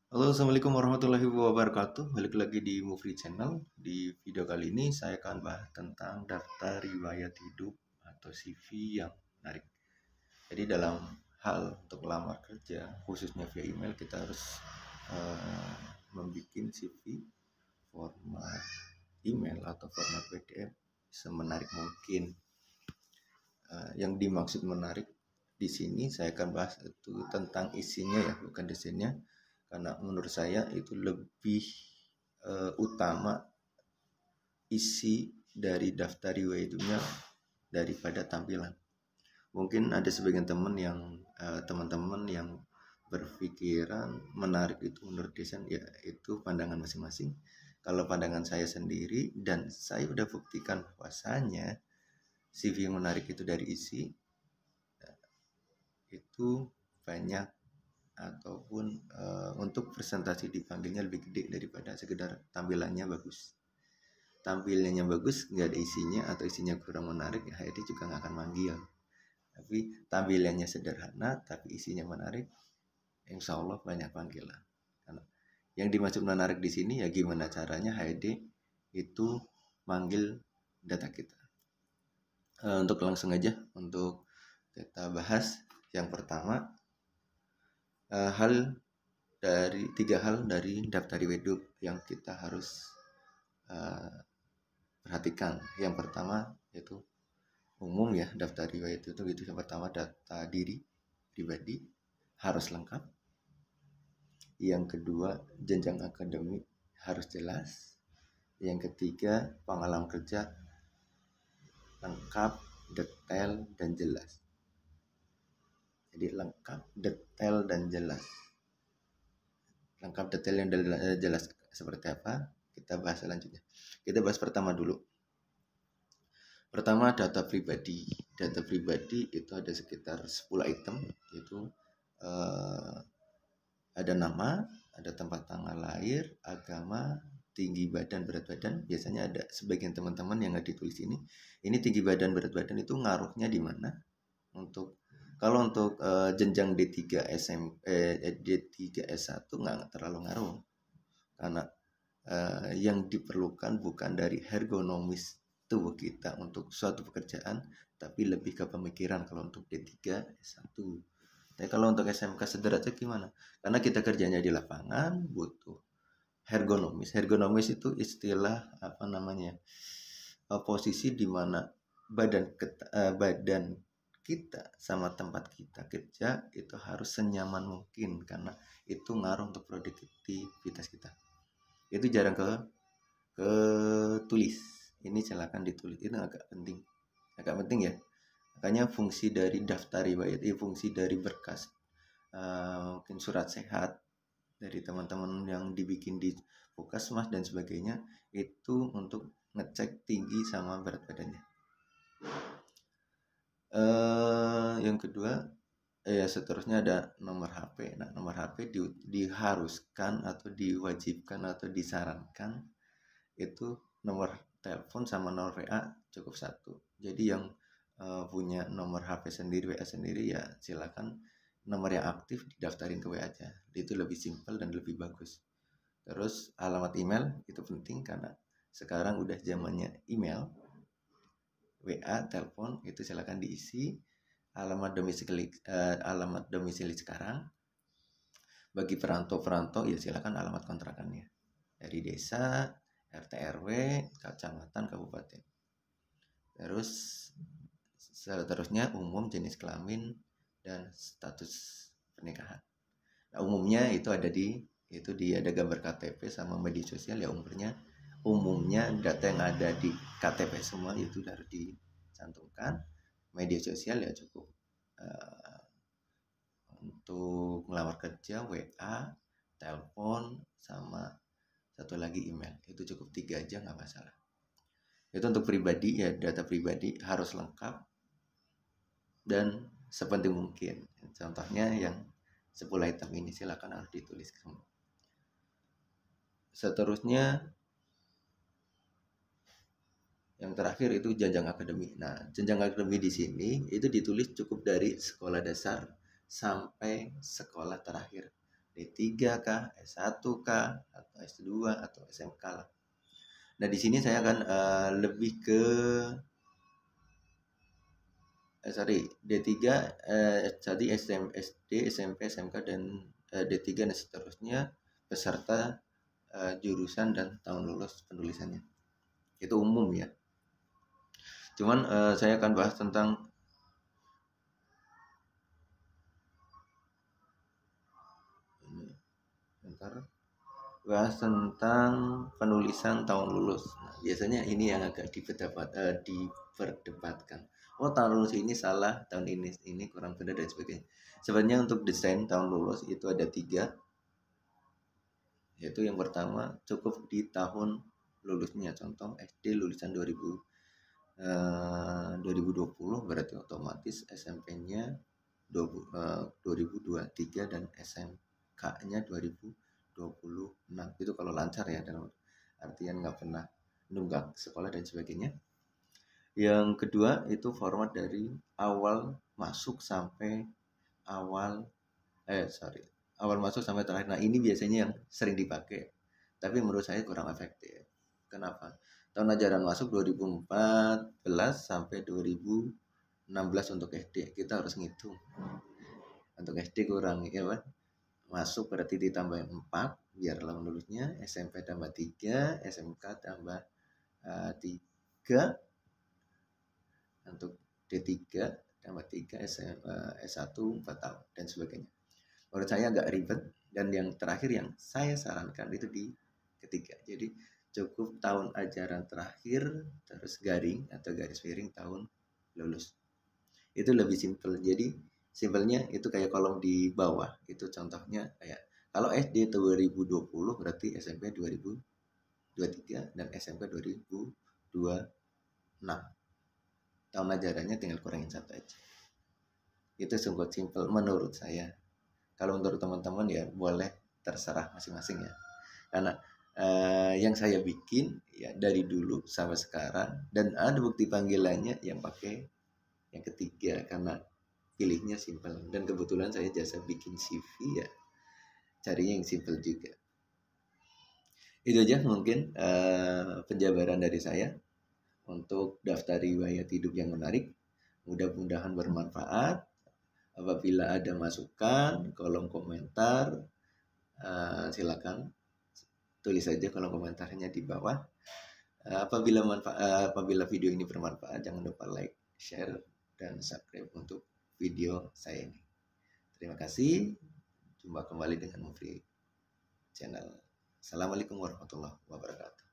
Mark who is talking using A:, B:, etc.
A: Halo, assalamualaikum warahmatullahi wabarakatuh. Balik lagi di Movie Channel. Di video kali ini saya akan bahas tentang daftar riwayat hidup atau CV yang menarik. Jadi dalam hal untuk melamar kerja, khususnya via email, kita harus membuat CV format email atau format PDF semenarik mungkin. Yang dimaksud menarik di sini saya akan bahas itu tentang isinya ya, bukan desainnya. Karena menurut saya itu lebih utama isi dari daftar riwayat hidupnya daripada tampilan. Mungkin ada sebagian teman-teman yang berpikiran menarik itu menurut desain, ya itu pandangan masing-masing. Kalau pandangan saya sendiri, dan saya udah buktikan bahwasanya CV yang menarik itu dari isi, itu banyak ataupun untuk presentasi dipanggilnya lebih gede daripada sekedar tampilannya bagus. Tampilannya bagus nggak ada isinya atau isinya kurang menarik, ya HRD juga nggak akan manggil. Tapi tampilannya sederhana tapi isinya menarik, insya Allah banyak panggilan. Karena yang dimaksud menarik di sini ya gimana caranya HRD itu manggil data kita. Untuk langsung aja untuk kita bahas yang pertama, tiga hal dari daftar riwayat hidup yang kita harus perhatikan. Yang pertama yaitu umum ya, daftar riwayat itu gitu. Yang pertama data diri pribadi harus lengkap. Yang kedua jenjang akademik harus jelas. Yang ketiga pengalaman kerja lengkap, detail dan jelas. Jadi lengkap, detail dan jelas. Lengkap, detail dan jelas seperti apa? Kita bahas selanjutnya. Kita bahas pertama dulu. Pertama, data pribadi. Data pribadi itu ada sekitar 10 item, yaitu ada nama, ada tempat tanggal lahir, agama, tinggi badan, berat badan. Biasanya ada sebagian teman-teman yang nggak ditulis ini. Ini tinggi badan, berat badan itu ngaruhnya di mana? Kalau untuk jenjang D3 D3 S1 nggak terlalu ngaruh, karena yang diperlukan bukan dari ergonomis tubuh kita untuk suatu pekerjaan, tapi lebih ke pemikiran kalau untuk D3 S1. Tapi kalau untuk SMK sederajat gimana? Karena kita kerjanya di lapangan butuh ergonomis. Ergonomis itu istilah posisi di mana badan kita sama tempat kita kerja itu harus senyaman mungkin, karena itu ngaruh untuk produktivitas kita. Itu jarang ke tulis. Ini silakan ditulis, itu agak penting ya. Makanya fungsi dari daftar riwayat, fungsi dari berkas, mungkin surat sehat dari teman-teman yang dibikin di Puskesmas dan sebagainya, itu untuk ngecek tinggi sama berat badannya. Yang kedua, seterusnya ada nomor HP. Nah, nomor HP diharuskan atau diwajibkan atau disarankan itu nomor telepon sama nomor WA cukup satu. Jadi yang punya nomor HP sendiri, WA sendiri, ya silakan nomor yang aktif didaftarin ke WA aja. Itu lebih simpel dan lebih bagus. Terus alamat email itu penting karena sekarang udah zamannya email. WA, telepon itu silakan diisi. Alamat domisili sekarang. Bagi perantau ya silakan alamat kontrakannya. Dari desa, RT RW, kecamatan, kabupaten. Terus seterusnya umum, jenis kelamin dan status pernikahan. Nah, umumnya itu ada ada gambar KTP sama media sosial ya. Umumnya data yang ada di KTP semua itu harus dicantumkan. Media sosial ya cukup untuk melamar kerja, WA, telepon, sama satu lagi email. Itu cukup 3 aja, nggak masalah. Itu untuk pribadi ya, data pribadi harus lengkap dan sepenting mungkin. Contohnya yang 10 item ini silakan harus ditulis semua. Seterusnya yang terakhir itu jenjang akademik. Nah, jenjang akademik di sini itu ditulis cukup dari sekolah dasar sampai sekolah terakhir. D3 kah, S1 kah, atau S2 atau SMK lah. Nah, di sini saya akan lebih ke D3 tadi SD, SMP, SMK dan D3 dan seterusnya beserta jurusan dan tahun lulus penulisannya. Itu umum ya. Cuman saya akan bahas tentang penulisan tahun lulus. Nah, biasanya ini yang agak diperdebatkan. Oh, tahun lulus ini salah, tahun ini kurang benar dan sebagainya. Sebenarnya untuk desain tahun lulus itu ada 3, yaitu yang pertama cukup di tahun lulusnya. Contoh SD lulusan 2020 berarti otomatis SMP-nya 2023 dan SMK-nya 2026. Itu kalau lancar ya, dalam artian nggak pernah nunggak sekolah dan sebagainya. Yang kedua itu format dari awal masuk sampai awal masuk sampai terakhir. Nah, ini biasanya yang sering dipakai, tapi menurut saya kurang efektif. Kenapa? Tahun ajaran masuk 2014 sampai 2016 untuk SD. Kita harus ngitung. Untuk SD kurang ya, Pak. Masuk berarti ditambah 4 biarlah lulusnya, SMP tambah 3, SMK tambah 3, untuk D3 tambah 3, S1 4 tahun dan sebagainya. Menurut saya agak ribet, dan yang terakhir yang saya sarankan itu di ketiga. Jadi cukup tahun ajaran terakhir terus garing atau garis miring tahun lulus. Itu lebih simpel. Jadi simpelnya itu kayak kolom di bawah. Itu contohnya kayak kalau SD 2020 berarti SMP 2023 dan SMK 2026. Tahun ajarannya tinggal kurangin 1 aja. Itu sungguh simpel menurut saya. Kalau menurut teman-teman ya boleh, terserah masing-masing ya. Karena yang saya bikin ya dari dulu sampai sekarang, dan ada bukti panggilannya yang pakai yang ketiga karena pilihnya simpel. Dan kebetulan saya jasa bikin CV ya, carinya yang simpel juga. Itu aja mungkin penjabaran dari saya untuk daftar riwayat hidup yang menarik. Mudah-mudahan bermanfaat. Apabila ada masukan, kolom komentar, silakan tulis saja kolom komentarnya di bawah. Apabila video ini bermanfaat, jangan lupa like, share, dan subscribe untuk video saya ini. Terima kasih. Jumpa kembali dengan Mufri Channel. Assalamualaikum warahmatullahi wabarakatuh.